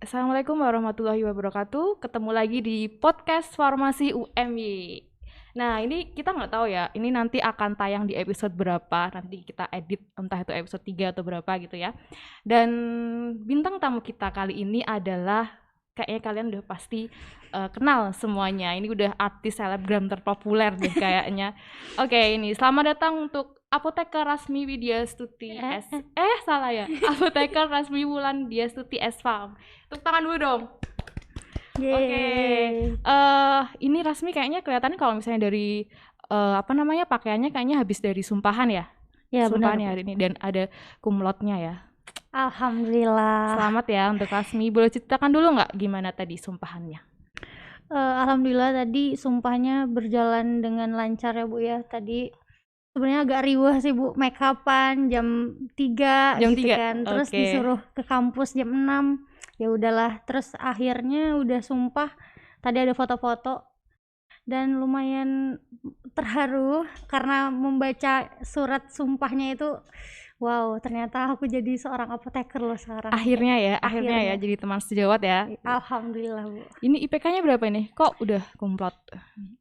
Assalamualaikum warahmatullahi wabarakatuh. Ketemu lagi di podcast Farmasi UMY. Nah, ini kita nggak tahu ya, ini nanti akan tayang di episode berapa, nanti kita edit entah itu episode 3 atau berapa gitu ya. Dan bintang tamu kita kali ini adalah, kayaknya kalian udah pasti kenal semuanya. Ini udah artis selebgram terpopuler deh kayaknya. Oke, ini selamat datang untuk Apoteker Rasmi Widya Stuti salah ya. Apoteker Rasmi Wulan Widya Stuti S-Farm. Tepuk tangan dulu dong. Oke. Ini Rasmi kayaknya kelihatannya kalau misalnya dari pakaiannya kayaknya habis dari sumpahan ya. Ya, Sumpahan benar. ya hari ini, dan ada kumlotnya ya. Alhamdulillah. Selamat ya untuk Rasmi. Boleh ceritakan dulu nggak gimana tadi sumpahannya? Alhamdulillah tadi sumpahnya berjalan dengan lancar ya Bu ya. Tadi sebenarnya agak riuh sih Bu, make upan jam 3 Jam gitu 3? kan. Terus Oke. disuruh ke kampus jam 6. Ya udahlah, terus akhirnya udah sumpah. Tadi ada foto-foto dan lumayan terharu karena membaca surat sumpahnya itu. Wow, ternyata aku jadi seorang apoteker loh sekarang. Akhirnya ya jadi teman sejawat ya. Alhamdulillah Bu. Ini IPK-nya berapa ini? Kok udah kumlot?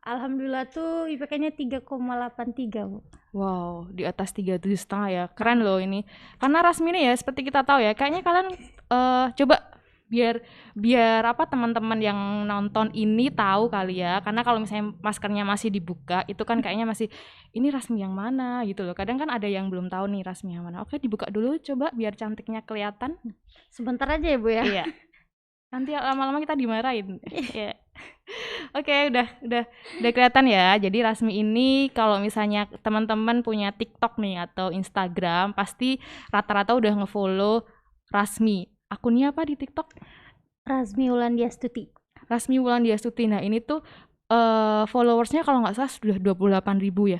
Alhamdulillah tuh IPK-nya 3,83 Bu. Wow, di atas 37,5 ya. Keren loh ini. Karena Rasmi ini ya, seperti kita tahu ya, kayaknya kalian coba biar teman-teman yang nonton ini tahu kali ya. Karena kalau misalnya maskernya masih dibuka, itu kan kayaknya masih, ini Rasmi yang mana gitu loh. Kadang kan ada yang belum tahu nih Rasmi yang mana. Oke, dibuka dulu coba biar cantiknya kelihatan. Sebentar aja ya Bu ya. Iya. Nanti lama-lama kita dimarahin. Iya. Oke, udah kelihatan ya. Jadi Rasmi ini kalau misalnya teman-teman punya TikTok nih atau Instagram, pasti rata-rata udah ngefollow Rasmi. Akunnya apa di TikTok? Rasmi Wulandya Stuti. Rasmi Wulandya Stuti. Nah, ini tuh followersnya kalau nggak salah sudah 28.000 ya.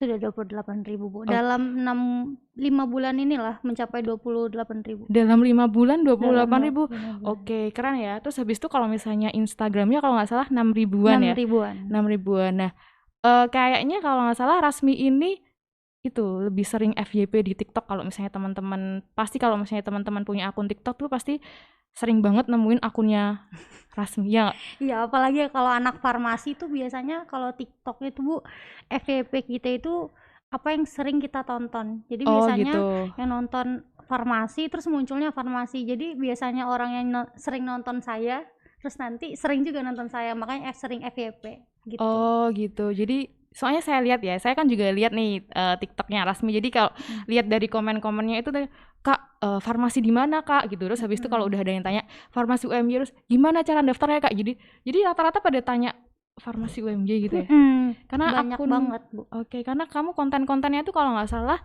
Sudah 28.000 Bu. Dalam 5 bulan inilah mencapai 28.000. Dalam 5 bulan 28.000. 5 bulan. Oke, keren ya. Terus habis itu kalau misalnya Instagramnya kalau nggak salah 6.000-an ya. 6.000-an. 6.000-an. Nah, kayaknya kalau nggak salah Rasmi ini itu lebih sering FYP di TikTok. Kalau misalnya teman-teman, pasti kalau misalnya teman-teman punya akun TikTok tuh pasti sering banget nemuin akunnya Rasmi ya nggak? Iya, apalagi kalau anak farmasi tuh biasanya kalau TikTok itu Bu, FYP kita itu apa yang sering kita tonton. Jadi biasanya gitu. yang nonton farmasi terus munculnya farmasi. Jadi biasanya orang yang sering nonton saya terus nanti sering juga nonton saya, makanya sering FYP gitu. Oh gitu. Jadi soalnya saya lihat ya, saya kan juga lihat nih TikToknya Rasmi. Jadi kalau lihat dari komen-komennya itu tuh, Kak, farmasi di mana Kak gitu. Terus habis itu kalau udah ada yang tanya farmasi UMY, terus gimana cara daftarnya Kak. Jadi rata-rata pada tanya farmasi UMY gitu ya. Karena banyak banget Bu. Oke, karena kamu konten-kontennya itu kalau nggak salah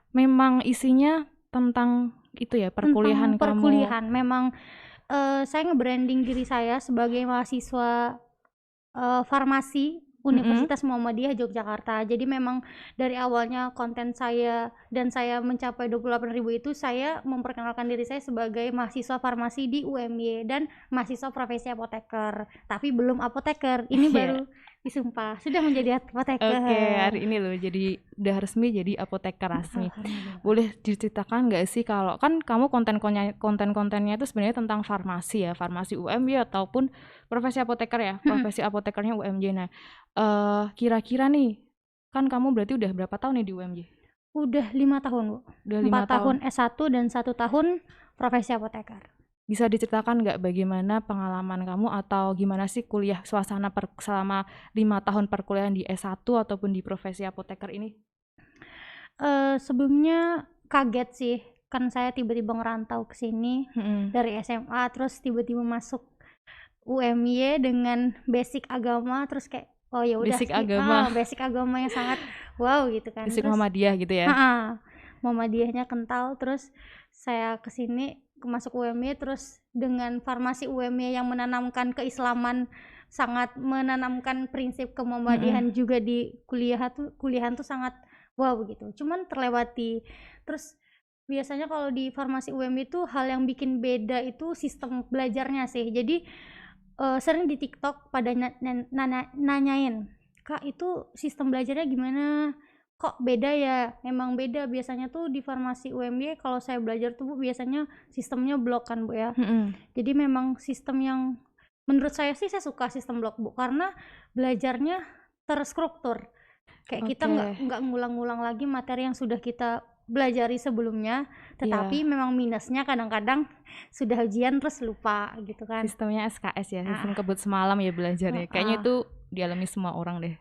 memang isinya tentang itu ya, perkuliahan Tentang kamu. perkuliahan. Memang saya nge-branding diri saya sebagai mahasiswa farmasi Universitas Muhammadiyah Yogyakarta. Jadi memang dari awalnya konten saya dan saya mencapai 28.000 itu saya memperkenalkan diri saya sebagai mahasiswa farmasi di UMY dan mahasiswa profesi apoteker. Tapi belum apoteker. Ini baru disumpah sudah menjadi apoteker. Oke, hari ini loh jadi udah resmi jadi apoteker Rasmi. Boleh diceritakan nggak sih, kalau kan kamu konten-kontennya itu sebenarnya tentang farmasi ya, farmasi UMY ataupun profesi apoteker ya, profesi apotekernya UMY. Nah, kira-kira nih, kan kamu berarti udah berapa tahun nih di UMY? Udah 5 tahun Bu. Udah 4 5 tahun S1 dan 1 tahun profesi apoteker. Bisa diceritakan nggak bagaimana pengalaman kamu atau gimana sih kuliah suasana selama 5 tahun perkuliahan di S1 ataupun di profesi apoteker ini? Sebelumnya kaget sih, kan saya tiba-tiba ngerantau ke sini dari SMA, terus tiba-tiba masuk UMY dengan basic agama, terus kayak oh ya udah basic agama yang sangat wow gitu kan. Basic terus Muhammadiyah gitu ya. Muhammadiyahnya kental, terus saya kesini masuk UMY, terus dengan farmasi UMY yang menanamkan keislaman, sangat menanamkan prinsip kemuhammadiyahan juga di kuliahan tuh sangat wow gitu. Cuman terlewati. Terus biasanya kalau di farmasi UMY itu hal yang bikin beda itu sistem belajarnya sih. Jadi sering di TikTok pada nanyain, Kak itu sistem belajarnya gimana? kok beda ya, memang beda. Biasanya tuh di farmasi UMY kalau saya belajar tuh Bu, biasanya sistemnya blok kan Bu ya. Jadi memang sistem yang menurut saya sih saya suka sistem blok Bu, karena belajarnya terstruktur. Kayak kita nggak ngulang-ngulang lagi materi yang sudah kita belajari sebelumnya, tetapi memang minusnya kadang-kadang sudah ujian terus lupa gitu kan. Sistemnya SKS ya, sistem kebut semalam ya belajarnya. Kayaknya itu dialami semua orang deh.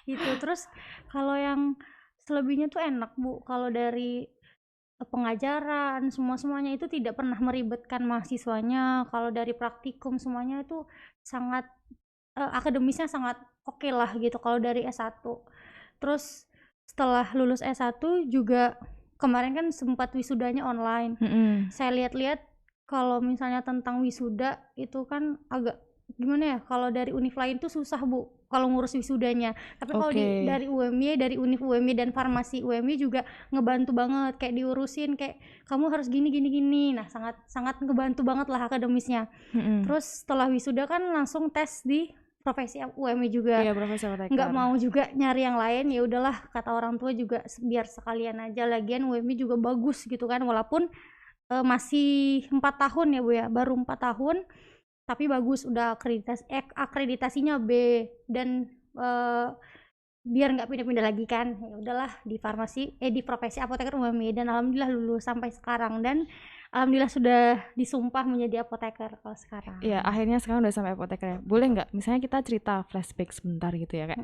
Itu terus kalau yang selebihnya tuh enak Bu, kalau dari pengajaran semuanya itu tidak pernah meribetkan mahasiswanya. Kalau dari praktikum semuanya itu sangat akademisnya sangat oke lah gitu kalau dari S1. Terus setelah lulus S1 juga kemarin kan sempat wisudanya online. Saya lihat-lihat kalau misalnya tentang wisuda itu kan agak gimana ya, kalau dari univ lain tuh susah Bu kalau ngurus wisudanya. Tapi kalau dari UMY, dari univ UMY dan farmasi UMY juga ngebantu banget, kayak diurusin kayak kamu harus gini. Nah, sangat ngebantu banget lah akademisnya. Terus setelah wisuda kan langsung tes di profesi UMY juga. Profesi apoteker. Nggak mau juga nyari yang lain, ya udahlah kata orang tua juga biar sekalian aja, lagian UMY juga bagus gitu kan, walaupun masih 4 tahun ya Bu ya, baru 4 tahun tapi bagus, udah akreditasinya B dan biar nggak pindah-pindah lagi kan, ya udahlah di farmasi di profesi apoteker UMY, dan alhamdulillah lulus sampai sekarang, dan alhamdulillah sudah disumpah menjadi apoteker kalau sekarang. Iya, akhirnya sekarang udah sampai apoteker ya. Boleh nggak misalnya kita cerita flashback sebentar gitu ya, kayak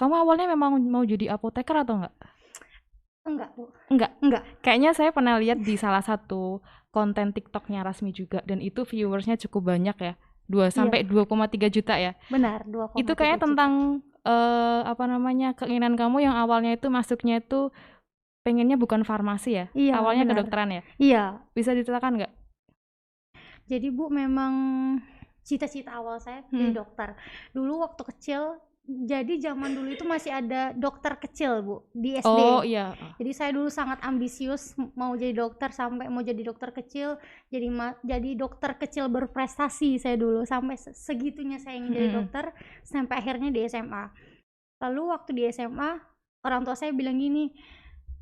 kamu awalnya memang mau jadi apoteker atau enggak? Enggak Bu. Enggak. Kayaknya saya pernah lihat di salah satu konten TikToknya Rasmi juga, dan itu viewersnya cukup banyak ya, 2-2,3 juta ya. Benar, 2,3 Itu kayaknya juta. tentang keinginan kamu yang awalnya itu masuknya itu pengennya bukan farmasi ya, awalnya benar. kedokteran ya. Iya. Bisa diceritakan nggak? Jadi Bu, memang cita-cita awal saya jadi dokter. Dulu waktu kecil, jadi zaman dulu itu masih ada dokter kecil Bu di SD. Oh iya. Jadi saya dulu sangat ambisius mau jadi dokter, sampai mau jadi dokter kecil, jadi dokter kecil berprestasi saya dulu, sampai segitunya saya ingin jadi dokter, sampai akhirnya di SMA. Lalu waktu di SMA orang tua saya bilang gini,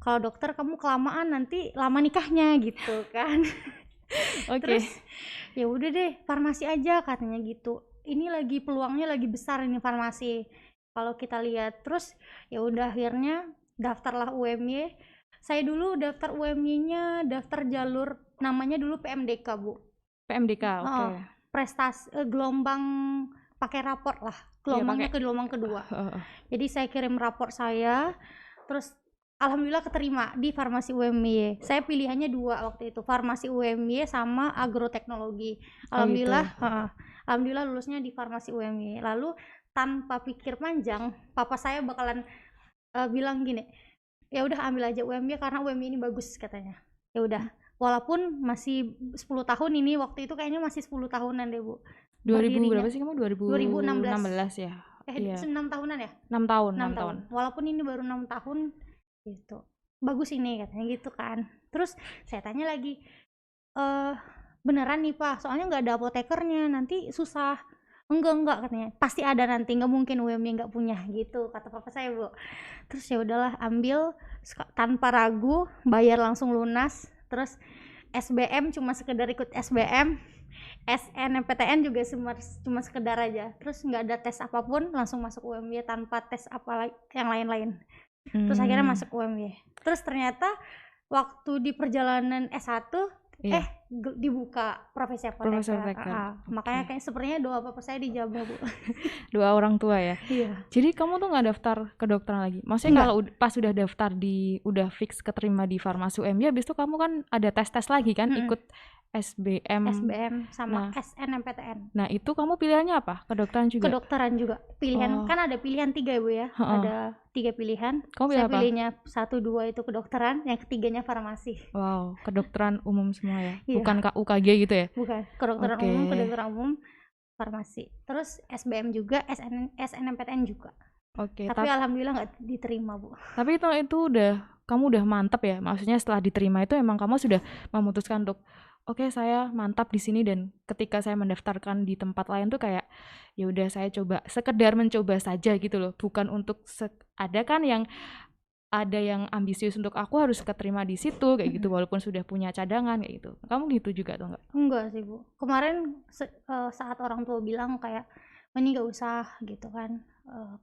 kalau dokter kamu kelamaan nanti lama nikahnya gitu kan. Terus ya udah deh farmasi aja katanya gitu. Ini lagi peluangnya lagi besar ini farmasi kalau kita lihat. Terus ya udah akhirnya daftarlah UMY. Saya dulu daftar UMY-nya daftar jalur namanya dulu PMDK Bu. PMDK, prestasi gelombang pakai raport lah. Gelombangnya ke gelombang kedua. Jadi saya kirim raport saya, terus alhamdulillah keterima di farmasi UMY. Saya pilihannya 2 waktu itu, farmasi UMY sama agroteknologi. Alhamdulillah, alhamdulillah lulusnya di farmasi UMY. Lalu tanpa pikir panjang, papa saya bakalan bilang gini, ya udah ambil aja UMY karena UMY ini bagus katanya. Ya udah, walaupun masih 10 tahun ini, waktu itu kayaknya masih 10 tahunan deh Bu. 2000 berapa sih kamu? 2016 ya? 6 tahunan ya? 6 tahun. Walaupun ini baru 6 tahun gitu, bagus ini katanya gitu kan. Terus saya tanya lagi, beneran nih Pak, soalnya nggak ada apotekernya, nanti susah. Enggak katanya, pasti ada nanti, nggak mungkin UMY nggak punya gitu kata papa saya Bu. Terus ya udahlah ambil tanpa ragu, bayar langsung lunas. Terus SBM cuma sekedar ikut SBM, SNMPTN juga cuma sekedar aja. Terus nggak ada tes apapun, langsung masuk UMY tanpa tes apa yang lain-lain. Terus akhirnya masuk UMY. Terus ternyata waktu di perjalanan S1 dibuka profesi apoteker. Makanya kayak sepertinya doa papa saya dijabah Bu. Doa orang tua ya. Iya. Jadi kamu tuh nggak daftar kedokteran lagi? Maksudnya kalau pas udah daftar udah fix keterima di farmasi UMY, habis itu kamu kan ada tes lagi kan, ikut SBM sama SNMPTN. Nah itu kamu pilihannya apa? Kedokteran juga? Kedokteran juga. Pilihan kan ada pilihan 3 Bu ya. Ada 3 pilihan. Kamu saya apa? pilihnya 1-2 itu kedokteran, yang ketiganya farmasi. Wow, kedokteran umum semua ya? Iya. Bukan UKG gitu ya? Bukan, kedokteran umum, kedokteran umum, farmasi. Terus SBM juga, SNMPTN juga. Tapi alhamdulillah nggak diterima Bu. Tapi itu kamu udah mantep ya? Maksudnya setelah diterima itu emang kamu sudah memutuskan untuk oke saya mantap di sini, dan ketika saya mendaftarkan di tempat lain tuh kayak ya udah saya coba sekedar mencoba saja gitu loh, bukan untuk ada yang ambisius untuk aku harus keterima di situ kayak gitu walaupun sudah punya cadangan kayak gitu. Kamu gitu juga atau enggak? Enggak sih Bu, kemarin saat orang tua bilang kayak ini nggak usah gitu kan.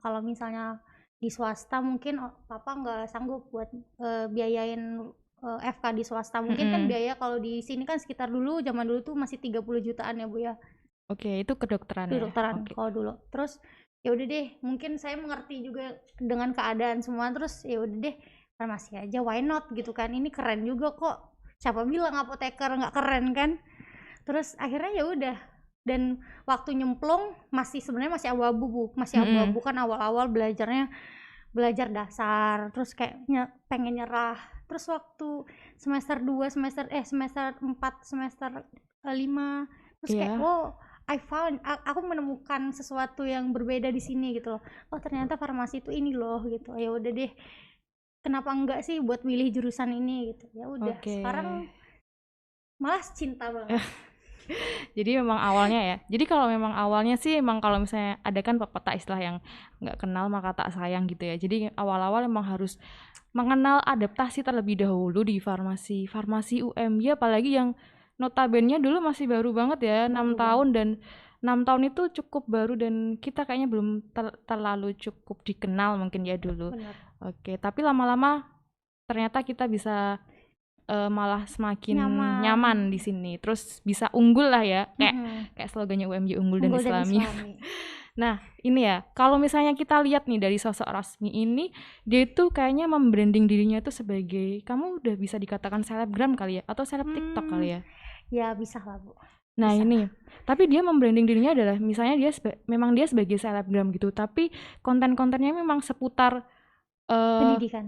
Kalau misalnya di swasta mungkin papa nggak sanggup buat biayain FK di swasta, mungkin kan biaya kalau di sini kan sekitar dulu zaman dulu tuh masih 30 jutaan ya Bu ya, Oke, itu kedokteran ya. kedokteran Oke. kalau dulu. Terus ya udah deh, mungkin saya mengerti juga dengan keadaan semua, terus ya udah deh farmasi aja, why not gitu kan, ini keren juga kok, siapa bilang apoteker nggak keren kan. Terus akhirnya ya udah, dan waktu nyemplung sebenarnya masih abu-abu Bu, masih abu-abu kan awal-awal belajarnya, belajar dasar, terus kayak pengen nyerah. Terus waktu semester 2 semester 4 semester 5, terus kayak Iya. oh aku menemukan sesuatu yang berbeda di sini gitu loh. Oh ternyata farmasi itu ini loh gitu. Ya udah deh, kenapa enggak sih buat milih jurusan ini gitu. Ya udah, Oke. sekarang malah cinta banget. Jadi memang awalnya ya. Jadi kalau memang awalnya sih emang kalau misalnya ada kan pepatah istilah yang nggak kenal maka tak sayang gitu ya. Jadi awal-awal emang harus mengenal adaptasi terlebih dahulu di farmasi. Farmasi UMY apalagi yang notabene dulu masih baru banget ya, 6 Baru tahun, banget. dan 6 tahun itu cukup baru dan kita kayaknya belum terlalu cukup dikenal mungkin ya dulu. Benar. Oke, tapi lama-lama ternyata kita bisa malah semakin Nyaman. nyaman di sini. Terus bisa unggul lah ya, kayak Mm-mm. kayak slogannya UMY, unggul dan Unggul dan Islami. Islami. Nah, ini ya, kalau misalnya kita lihat nih dari sosok Rasmi ini, dia itu kayaknya membranding dirinya itu sebagai, kamu udah bisa dikatakan selebgram kali ya, atau seleb TikTok kali ya. Ya bisa lah Bu. Nah Bisa. ini, tapi dia membranding dirinya adalah misalnya memang dia sebagai selebgram gitu, tapi konten-kontennya memang seputar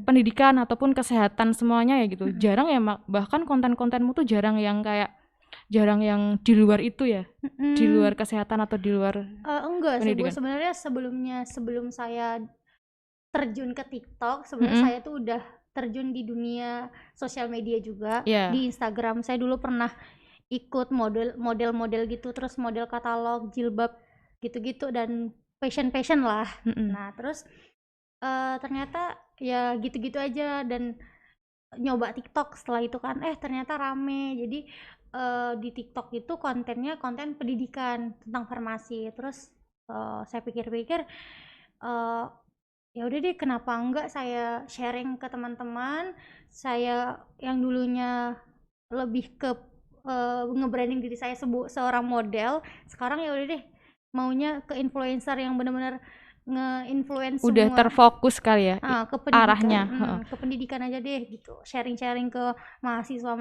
pendidikan ataupun kesehatan semuanya ya gitu. Jarang ya, bahkan konten-kontenmu tuh jarang yang di luar itu ya, di luar kesehatan atau di luar Enggak sih Bu, pendidikan. sebenarnya sebelum saya terjun ke TikTok, sebenarnya saya tuh udah terjun di dunia sosial media juga. Iya. Di Instagram saya dulu pernah ikut model-model gitu, terus model katalog jilbab gitu-gitu dan fashion lah. Nah terus ternyata ya gitu-gitu aja, dan nyoba TikTok setelah itu kan ternyata rame. Jadi di TikTok itu kontennya konten pendidikan tentang farmasi. Terus saya pikir-pikir ya udah deh, kenapa enggak saya sharing ke teman-teman saya yang dulunya lebih ke nge-branding diri saya seorang model. Sekarang ya udah deh, maunya ke influencer yang benar-benar nge-influence Udah semua. terfokus kali ya Ke pendidikan, arahnya. ke pendidikan aja deh gitu, sharing-sharing ke mahasiswa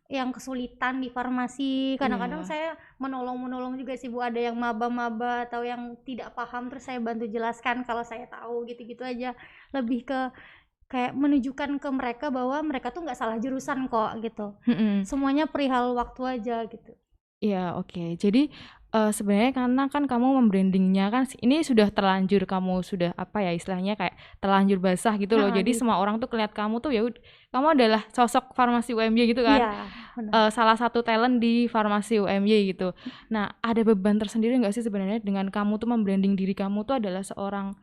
yang kesulitan di farmasi. Kadang-kadang Iya. saya menolong juga sih Bu, ada yang maba-maba atau yang tidak paham, terus saya bantu jelaskan kalau saya tahu, gitu-gitu aja. Lebih ke kayak menunjukkan ke mereka bahwa mereka tuh nggak salah jurusan kok gitu, semuanya perihal waktu aja gitu. Iya, oke. Jadi sebenarnya karena kan kamu membrandingnya kan ini sudah terlanjur, kamu sudah apa ya istilahnya kayak terlanjur basah gitu loh. Jadi Gitu. semua orang tuh ngeliat kamu tuh kamu adalah sosok farmasi UMY gitu kan. Iya, benar. Salah satu talent di farmasi UMY gitu. Nah, ada beban tersendiri nggak sih sebenarnya dengan kamu tuh membranding diri kamu tuh adalah seorang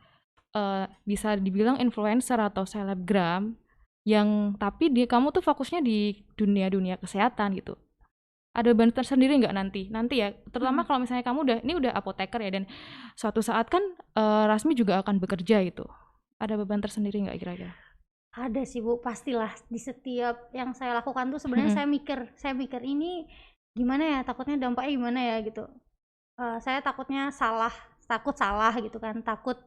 bisa dibilang influencer atau selebgram, yang tapi kamu tuh fokusnya di dunia kesehatan gitu. Ada beban tersendiri nggak nanti ya, terutama kalau misalnya kamu udah apoteker ya, dan suatu saat kan Rasmi juga akan bekerja gitu. Ada beban tersendiri nggak kira-kira? Ada sih Bu, pastilah. Di setiap yang saya lakukan tuh sebenarnya saya mikir ini gimana ya, takutnya dampaknya gimana ya gitu. Saya takut salah gitu kan, takut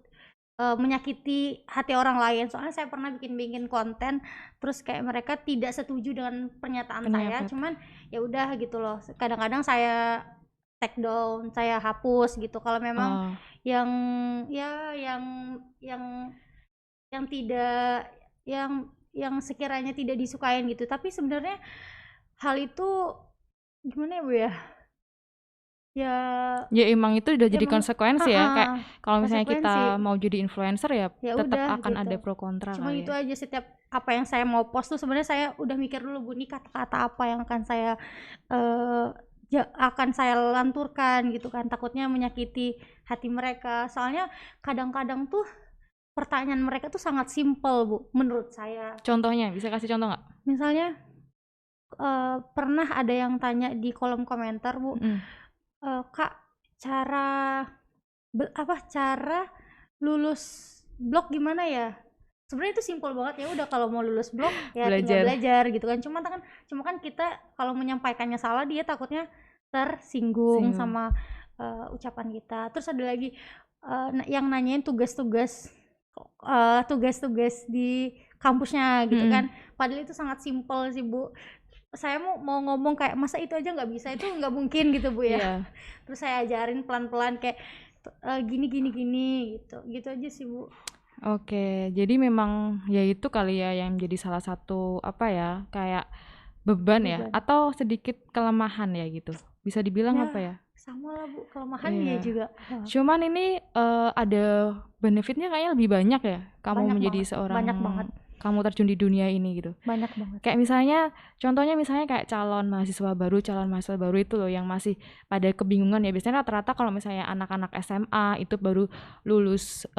menyakiti hati orang lain. Soalnya saya pernah bikin konten, terus kayak mereka tidak setuju dengan pernyataan saya, Kenapa? cuman ya udah gitu loh. Kadang-kadang saya take down, saya hapus gitu. Kalau memang yang ya yang tidak yang sekiranya tidak disukain gitu. Tapi sebenarnya hal itu gimana ya Bu ya? Ya Ya emang itu udah jadi emang konsekuensi ya, kayak kalau misalnya kita konsekuensi. mau jadi influencer ya Ya tetap udah akan gitu. ada pro kontra Cuma kali itu ya. aja, setiap apa yang saya mau post tuh sebenarnya saya udah mikir dulu, Bu, nih kata-kata apa yang akan saya akan saya lanturkan gitu kan, takutnya menyakiti hati mereka. Soalnya kadang-kadang tuh pertanyaan mereka tuh sangat simpel, Bu, menurut saya. Contohnya, bisa kasih contoh nggak? Misalnya pernah ada yang tanya di kolom komentar, Bu, Kak, cara cara lulus blog gimana ya? Sebenarnya itu simpel banget, ya udah kalau mau lulus blog ya tinggal Belajar. belajar gitu kan. Cuma kan kita kalau menyampaikannya salah, dia takutnya tersinggung Singgung. sama ucapan kita. Terus ada lagi yang nanyain tugas-tugas di kampusnya gitu kan. Padahal itu sangat simpel sih, Bu. Saya mau ngomong kayak masa itu aja nggak bisa, itu nggak mungkin gitu, Bu ya. Iya. Terus saya ajarin pelan-pelan kayak gini gitu aja sih, Bu. Oke, jadi memang ya itu kali ya yang jadi salah satu apa ya, kayak beban ya atau sedikit kelemahan ya gitu. Bisa dibilang Ya, apa ya? sama lah, Bu, kelemahan Iya. dia juga. Cuman ini ada benefitnya kayaknya lebih banyak ya kamu Banyak menjadi banget, seorang banyak banget. kamu terjun di dunia ini gitu. Banyak banget. Kayak misalnya contohnya misalnya kayak calon mahasiswa baru itu loh yang masih pada kebingungan ya. Biasanya rata-rata kalau misalnya anak-anak SMA itu baru lulus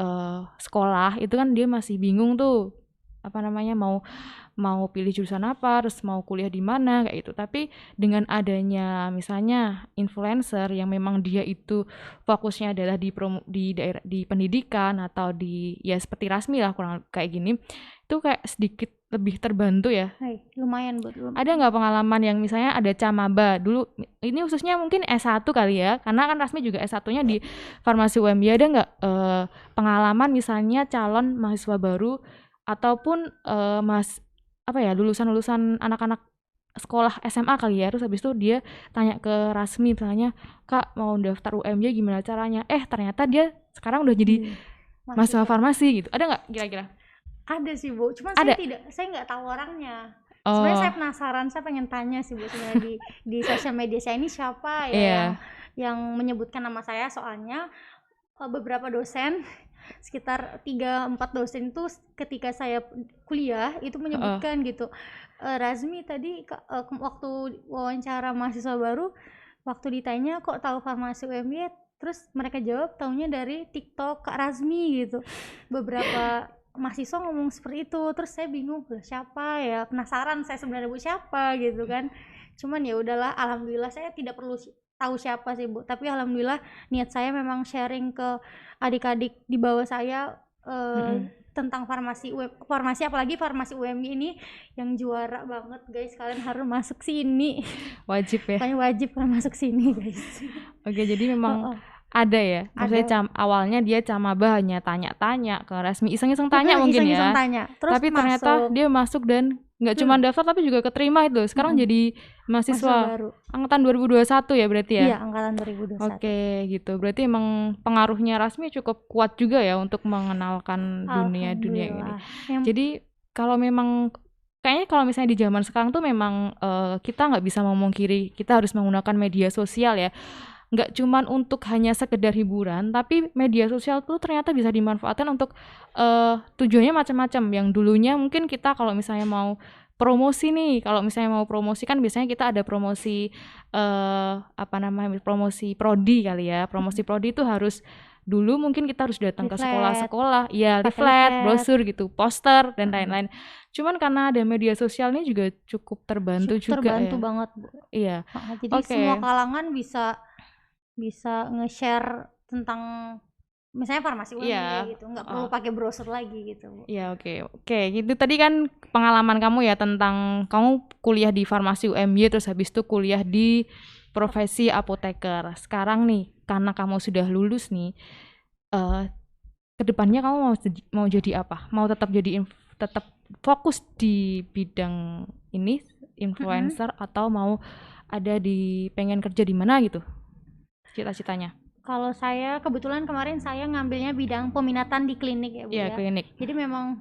sekolah itu kan dia masih bingung tuh apa namanya mau pilih jurusan apa, terus mau kuliah di mana kayak gitu. Tapi dengan adanya misalnya influencer yang memang dia itu fokusnya adalah di daerah di pendidikan atau di ya seperti Rasmi lah kurang kayak gini, itu kayak sedikit lebih terbantu ya. Hai, lumayan, Bu. Ada nggak pengalaman yang misalnya ada camaba dulu, ini khususnya mungkin S1 kali ya, karena kan Rasmi juga S1-nya di Farmasi UMY, ada nggak pengalaman misalnya calon mahasiswa baru ataupun lulusan anak-anak sekolah SMA kali ya, terus habis itu dia tanya ke Rasmi misalnya, Kak mau daftar UMY gimana caranya? Ternyata dia sekarang udah jadi mahasiswa farmasi gitu. Ada nggak kira-kira? Ada sih, Bu. Cuman Ada. saya nggak tahu orangnya. Sebenarnya saya Oh, penasaran, saya pengen tanya sih, Bu, sebenarnya di sosial media saya ini siapa ya yang menyebutkan nama saya. Soalnya beberapa dosen, sekitar 3-4 dosen itu ketika saya kuliah itu menyebutkan gitu, Razmi tadi waktu wawancara mahasiswa baru, waktu ditanya kok tahu Farmasi UMY, terus mereka jawab taunya dari TikTok Kak Razmi gitu. Beberapa mahasiswa ngomong seperti itu, terus saya bingung, lah siapa ya, penasaran saya sebenarnya, Bu, siapa gitu kan. Cuman ya udahlah, alhamdulillah saya tidak perlu tahu siapa sih, Bu, tapi alhamdulillah niat saya memang sharing ke adik-adik di bawah saya tentang farmasi apalagi farmasi UMY ini yang juara banget, guys. Kalian harus masuk sini. Wajib ya. Kalian wajib masuk sini, guys. Oke, jadi memang ada ya. Maksudnya awalnya dia camaba hanya tanya-tanya ke Rasmi, iseng-iseng tanya mungkin ya. Terus tapi ternyata dia masuk dan nggak cuma daftar tapi juga keterima itu. Sekarang jadi mahasiswa baru. Angkatan 2021 ya berarti ya? Iya, angkatan 2021. Oke, gitu. Berarti emang pengaruhnya Rasmi cukup kuat juga ya untuk mengenalkan dunia ini. Jadi kalau memang kayaknya kalau misalnya di zaman sekarang tuh memang kita nggak bisa memungkiri kita harus menggunakan media sosial ya. Nggak cuman untuk hanya sekedar hiburan, tapi media sosial tuh ternyata bisa dimanfaatkan untuk tujuannya macam-macam. Yang dulunya mungkin kita kalau misalnya mau promosi nih, kalau misalnya mau promosi kan biasanya kita ada promosi promosi prodi kali ya. Promosi prodi itu harus dulu mungkin kita harus datang ke sekolah-sekolah, ya leaflet, brosur gitu, poster dan lain-lain. Cuman karena ada media sosial ini juga cukup terbantu juga terbantu ya. banget, Bu. Iya. Jadi semua kalangan bisa nge-share tentang misalnya farmasi UMY gitu, nggak perlu pakai brosur lagi gitu, Bu. Iya, oke. Gitu tadi kan pengalaman kamu ya tentang kamu kuliah di Farmasi UMY terus habis itu kuliah di profesi apoteker. Sekarang nih karena kamu sudah lulus nih, kedepannya kamu mau jadi apa? Mau tetap fokus di bidang ini influencer atau mau pengen kerja di mana gitu? Cita-citanya? Kalau saya kebetulan kemarin saya ngambilnya bidang peminatan di klinik ya, Bu, ya. Klinik. Jadi memang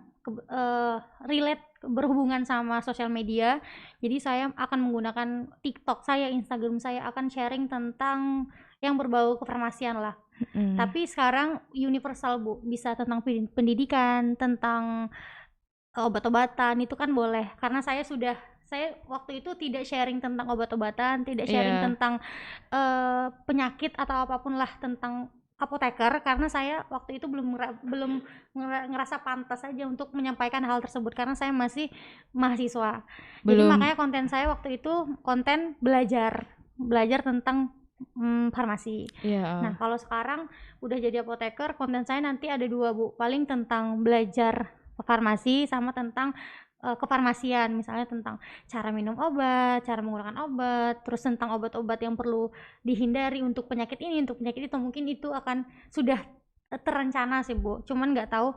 relate berhubungan sama sosial media. Jadi saya akan menggunakan TikTok saya, Instagram saya akan sharing tentang yang berbau kefarmasian lah. Tapi sekarang universal Bu, bisa tentang pendidikan, tentang obat-obatan itu kan boleh. Karena saya waktu itu tidak sharing tentang obat-obatan, tidak sharing tentang penyakit atau apapun lah tentang apoteker, karena saya waktu itu belum ngerasa pantas aja untuk menyampaikan hal tersebut karena saya masih mahasiswa. Jadi makanya konten saya waktu itu konten belajar tentang farmasi. Nah kalau sekarang udah jadi apoteker, konten saya nanti ada 2 Bu, paling tentang belajar farmasi sama tentang kefarmasian, misalnya tentang cara minum obat, cara menggunakan obat, terus tentang obat-obat yang perlu dihindari untuk penyakit ini, untuk penyakit itu. Mungkin itu akan sudah terencana sih Bu, cuman nggak tahu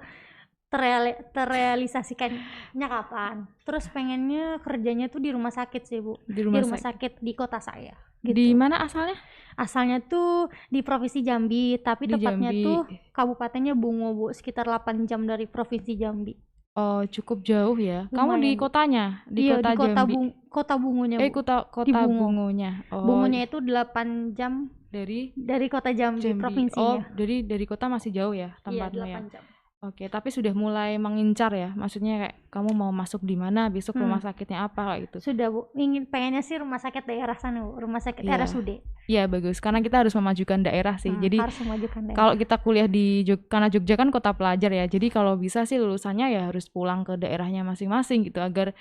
terrealisasikannya kapan. Terus pengennya kerjanya tuh di rumah sakit sih Bu, di rumah sakit di kota saya gitu. Di mana asalnya? Asalnya tuh di Provinsi Jambi, tapi tepatnya tuh kabupatennya Bungo Bu, sekitar 8 jam dari Provinsi Jambi. Oh, cukup jauh ya. Kamu di kotanya? Di kota Jambi. Kota Bungonya Bu. Kota Bungonya. Bungonya itu 8 jam dari kota Jambi provinsinya. Dari kota masih jauh ya tempatnya ya. 8 jam. Oke, tapi sudah mulai mengincar ya. Maksudnya kayak kamu mau masuk di mana, besok rumah sakitnya apa kayak gitu. Sudah Bu, pengennya sih rumah sakit daerah sana Bu, rumah sakit RSUD. Iya, bagus. Karena kita harus memajukan daerah sih. Jadi harus memajukan daerah. Kalau kita kuliah di karena Jogja kan kota pelajar ya. Jadi kalau bisa sih lulusannya ya harus pulang ke daerahnya masing-masing gitu agar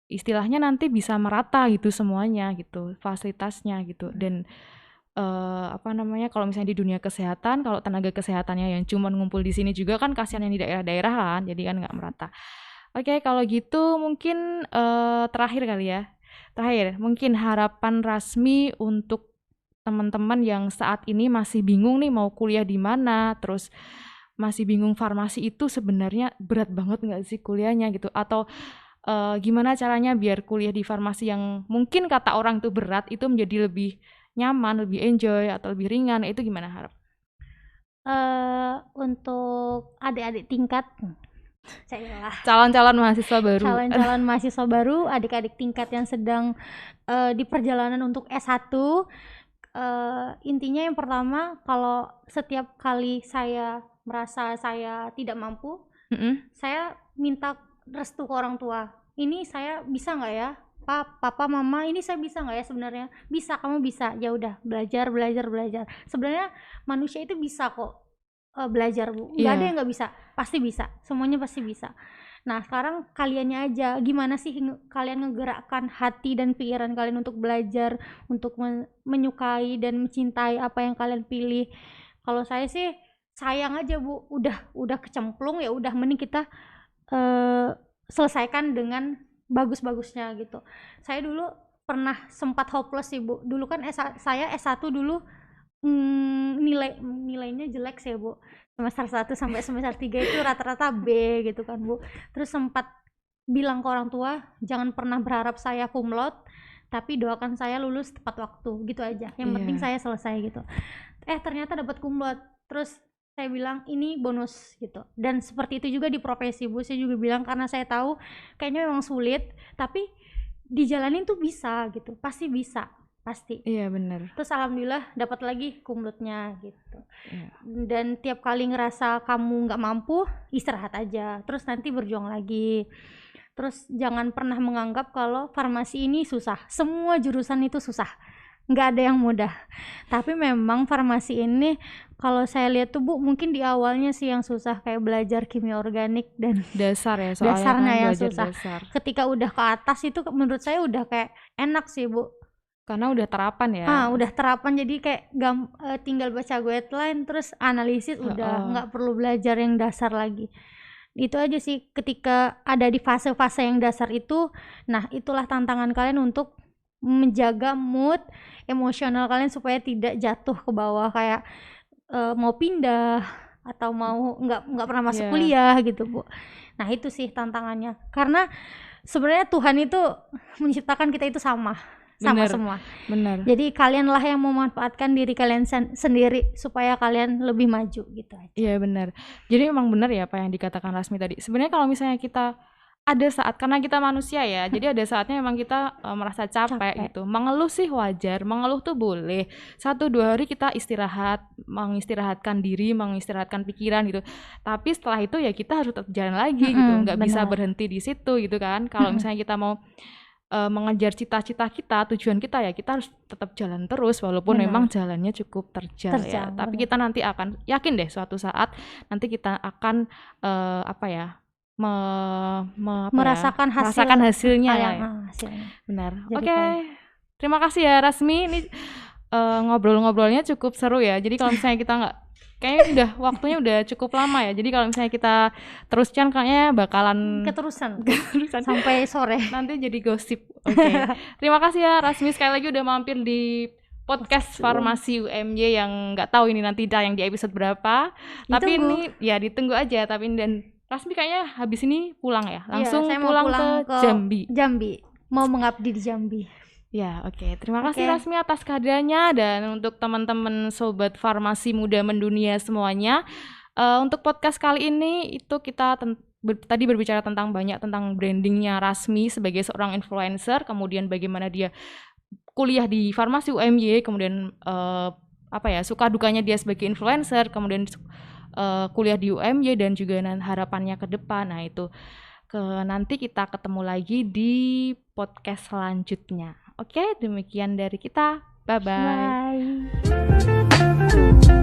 istilahnya nanti bisa merata gitu semuanya gitu, fasilitasnya gitu. Dan kalau misalnya di dunia kesehatan, kalau tenaga kesehatannya yang cuma ngumpul di sini juga kan kasihan yang di daerah-daerah kan, jadi kan nggak merata. Oke, kalau gitu mungkin terakhir kali ya. Mungkin harapan Rasmi untuk teman-teman yang saat ini masih bingung nih mau kuliah di mana, terus masih bingung farmasi itu sebenarnya berat banget nggak sih kuliahnya gitu, atau gimana caranya biar kuliah di farmasi yang mungkin kata orang itu berat itu menjadi lebih nyaman, lebih enjoy atau lebih ringan, itu gimana harap? Untuk adik-adik tingkat calon-calon mahasiswa baru, adik-adik tingkat yang sedang di perjalanan untuk S1, intinya yang pertama, kalau setiap kali saya merasa saya tidak mampu, saya minta restu ke orang tua. Ini saya bisa nggak ya? Papa, mama, ini saya bisa nggak ya sebenarnya? Bisa, kamu bisa. Ya udah, belajar. Sebenarnya manusia itu bisa kok belajar Bu. Nggak ada yang nggak bisa, pasti bisa. Semuanya pasti bisa. Nah sekarang kaliannya aja, gimana sih kalian ngegerakkan hati dan pikiran kalian untuk belajar, untuk menyukai dan mencintai apa yang kalian pilih. Kalau saya sih sayang aja Bu, udah kecemplung ya udah, mending kita selesaikan dengan bagus-bagusnya gitu. Saya dulu pernah sempat hopeless sih Bu. Dulu kan saya S1 dulu nilainya jelek sih Bu. Semester 1 sampai semester 3 itu rata-rata B gitu kan Bu. Terus sempat bilang ke orang tua, jangan pernah berharap saya cum laude, tapi doakan saya lulus tepat waktu, gitu aja. Yang penting saya selesai gitu. Ternyata dapat cum laude. Terus saya bilang ini bonus gitu. Dan seperti itu juga di profesi Bu, saya juga bilang karena saya tahu kayaknya memang sulit, tapi dijalanin tuh bisa gitu, pasti bisa, pasti. Iya benar. Terus alhamdulillah dapat lagi cum laude-nya gitu. Dan tiap kali ngerasa kamu nggak mampu, istirahat aja, terus nanti berjuang lagi. Terus jangan pernah menganggap kalau farmasi ini susah. Semua jurusan itu susah, nggak ada yang mudah. Tapi memang farmasi ini kalau saya lihat tuh Bu, mungkin di awalnya sih yang susah, kayak belajar kimia organik dan dasar ya, soalnya dasarnya kan yang susah. Ketika udah ke atas itu menurut saya udah kayak enak sih Bu, karena udah terapan ya. Udah terapan, jadi kayak tinggal baca guideline terus analisis, udah nggak perlu belajar yang dasar lagi. Itu aja sih, ketika ada di fase-fase yang dasar itu, nah itulah tantangan kalian untuk menjaga mood emosional kalian supaya tidak jatuh ke bawah, kayak mau pindah atau mau nggak pernah masuk kuliah gitu Bu. Nah itu sih tantangannya, karena sebenarnya Tuhan itu menciptakan kita itu sama semua. Benar. Jadi kalianlah yang memanfaatkan diri kalian sendiri supaya kalian lebih maju gitu aja. Iya benar. Jadi memang benar ya apa yang dikatakan Rasmi tadi. Sebenarnya kalau misalnya kita ada saat, karena kita manusia ya, jadi ada saatnya memang kita merasa capek gitu. Mengeluh sih wajar, mengeluh tuh boleh. 1-2 hari kita istirahat, mengistirahatkan diri, mengistirahatkan pikiran gitu. Tapi setelah itu ya kita harus tetap jalan lagi gitu, nggak bisa berhenti di situ gitu kan. Kalau misalnya kita mau mengejar cita-cita kita, tujuan kita ya kita harus tetap jalan terus walaupun memang jalannya cukup terjal ya. Tapi kita nanti akan yakin deh suatu saat nanti kita akan merasakan hasilnya ya. Hasilnya. Benar. Oke. Terima kasih ya Rasmi. Ini ngobrol-ngobrolnya cukup seru ya. Jadi kalau misalnya kita kayaknya waktunya udah cukup lama ya. Jadi kalau misalnya kita teruskan kayaknya bakalan keterusan sampai sore. Nanti jadi gosip. Oke. Terima kasih ya Rasmi sekali lagi udah mampir di podcast Farmasi UMY yang nggak tahu ini nanti tayang di episode berapa. Tapi ini ya ditunggu aja. Tapi dan Rasmi kayaknya habis ini pulang ya. Langsung pulang ke Jambi. Mau mengabdi di Jambi. Ya, oke. Terima kasih Rasmi atas kehadirannya dan untuk teman-teman sobat farmasi muda mendunia semuanya. Untuk podcast kali ini itu kita tadi berbicara tentang brandingnya Rasmi sebagai seorang influencer, kemudian bagaimana dia kuliah di Farmasi UMY, kemudian suka dukanya dia sebagai influencer, kemudian kuliah di UMY dan juga harapannya ke depan. Nah, itu nanti kita ketemu lagi di podcast selanjutnya. Oke, demikian dari kita. Bye-bye. Bye.